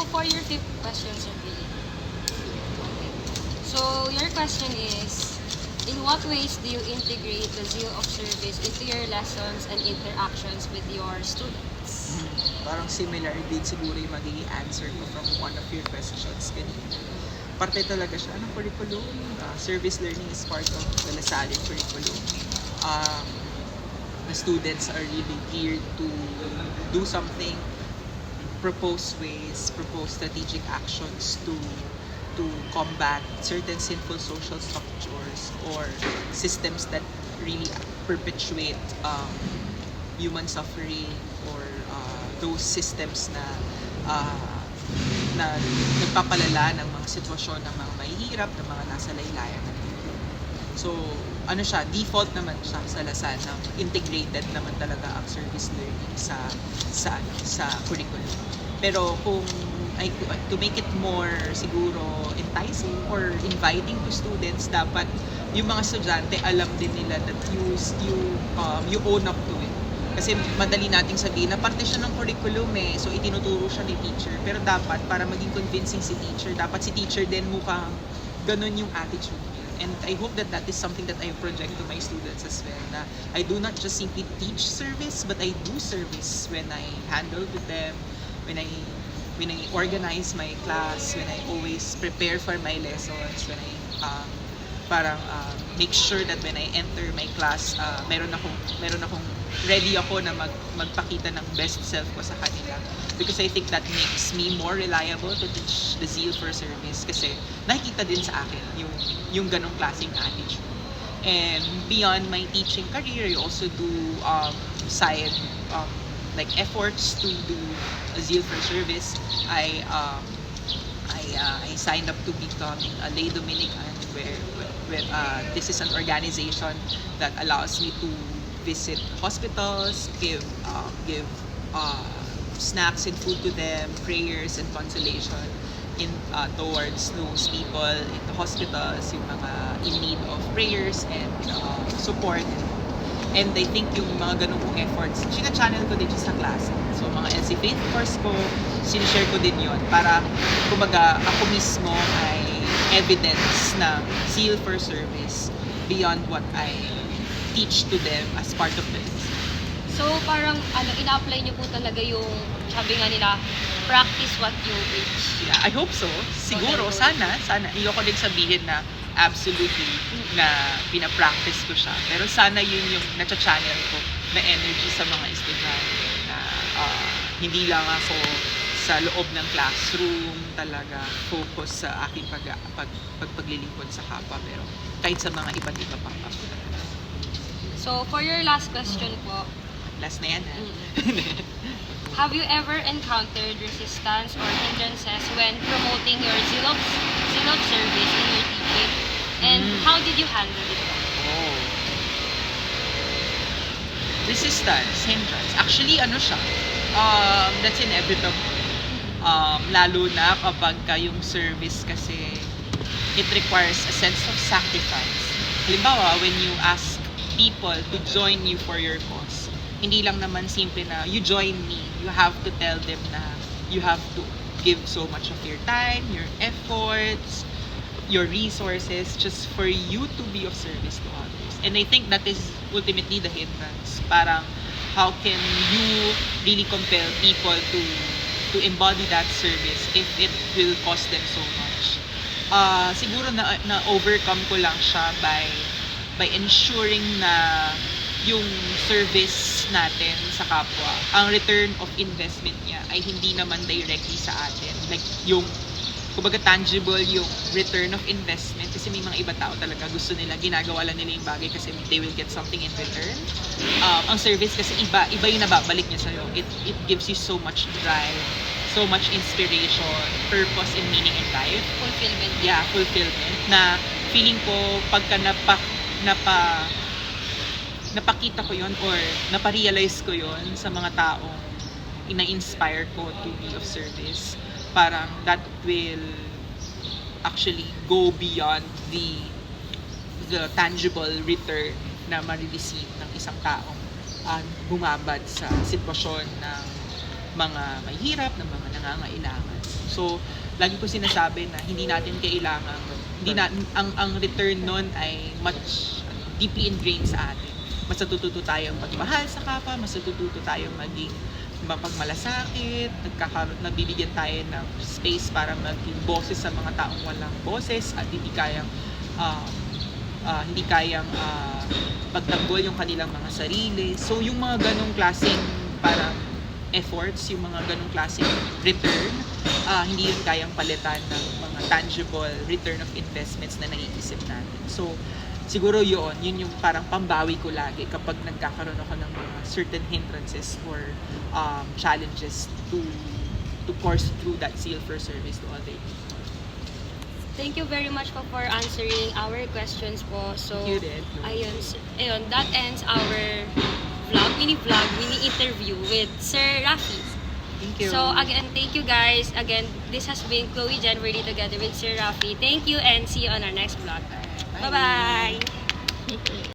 for your fifth question, Sir Billy. Okay. So, your question is, in what ways do you integrate the zeal of service into your lessons and interactions with your students? Parang similar din siguro yung magiging answer ko from one of your questions kanina. Parte talaga siya ng curriculum. Service learning is part of the LaSalle curriculum. The students are really geared to do something, propose ways, propose strategic actions to combat certain sinful social structures or systems that really perpetuate human suffering or those systems na nagpapalala ng mga sitwasyon ng mga mahihirap, ng mga nasa laylayan ng mundo. So, ano siya, default naman siya sa LaSalle na integrated naman talaga ang service learning sa curriculum. Pero kung to make it more siguro enticing or inviting to students, dapat yung mga estudyante alam din nila that you own up to it. Kasi madali nating sabihin na parte siya ng curriculum so itinuturo siya ni teacher. Pero dapat, para maging convincing si teacher, dapat si teacher din mukhang ganun yung attitude niya. And I hope that is something that I project to my students as well, na I do not just simply teach service, but I do service when I handle with them, when I organize my class, when I always prepare for my lessons, when I make sure that when I enter my class, meron akong ready ako na magpakita ng best self ko sa kanila. Because I think that makes me more reliable to teach the zeal for service, kasi nakikita din sa akin yung ganong klaseng attitude. And beyond my teaching career, I also do side like efforts to do a zeal for service. I signed up to becoming a lay Dominican, where this is an organization that allows me to visit hospitals, give snacks and food to them, prayers and consolation towards those people in the hospitals, yung mga in need of prayers and support. And I think yung mga ganung kong efforts, china-channel ko din sa klase. So mga LC Faith course ko, sinishare ko din yon para kumbaga ako mismo ay evidence na zeal for service beyond what I teach to them as part of this. So, parang ina-apply niyo po talaga yung, sabi nga nila, practice what you preach. Yeah, I hope so. Siguro, Okay. sana. Ayoko din sabihin na absolutely na pinapractice ko siya. Pero sana yun yung nacha-channel ko na energy sa mga estudyante na hindi lang ako sa loob ng classroom talaga focus sa aking paglilingkod sa kapwa, pero kahit sa mga iba't iba pang kapwa. So, for your last question po, Last na yan, ha? have you ever encountered resistance or hindrances when promoting your zeal of service in your teaching? And how did you handle it? Oh. Resistance, hindrance. Actually, ano siya? That's inevitable. Lalo na kapag yung service kasi it requires a sense of sacrifice. Halimbawa, when you ask people to join you for your cause, hindi lang naman simple na you join me. You have to tell them na you have to give so much of your time, your efforts, your resources just for you to be of service to others. And I think that is ultimately the hindrance. Parang how can you really compel people to embody that service if it will cost them so much? Siguro na overcome ko lang siya by ensuring na yung service natin sa kapwa, ang return of investment niya ay hindi naman directly sa atin. Like yung kumbaga tangible yung return of investment, kasi may mga iba tao talaga gusto nila, ginagawa lang nila yung bagay kasi they will get something in return. Ang service kasi iba yung nababalik niya sa'yo. It gives you so much drive, so much inspiration, purpose and meaning in life. Fulfillment. Yeah, fulfillment. Na feeling ko pagka napakita ko yon or naparealize ko yon sa mga taong ina-inspire ko to be of service, parang that will actually go beyond the tangible return na ma-receive ng isang taong bumabad sa sitwasyon ng mga mahihirap, ng mga nangangailangan. So, lagi ko sinasabi na hindi natin kailangan, hindi na, ang return nun ay much deeply ingrained sa atin. Mas natututo tayong magmahal sa kapwa, mas natututo tayong maging mapagmalasakit, nagbibigyan tayo ng space para maging boses sa mga taong walang boses at hindi kayang pagtanggol yung kanilang mga sarili. So yung mga ganong klaseng parang efforts, yung mga ganong klaseng return, hindi yun kayang palitan ng mga tangible return of investments na naiisip natin. So siguro yun yung parang pambawi ko lagi kapag nagkakaroon ako ng mga certain hindrances or challenges to course through that zeal for service to other people. Thank you very much po for answering our questions po. So, You did. ayun, that ends our mini interview with Sir Rafi. Thank you. So, again, thank you guys. Again, this has been Chloe January together with Sir Rafi. Thank you and see you on our next vlog. Bye. Bye-bye!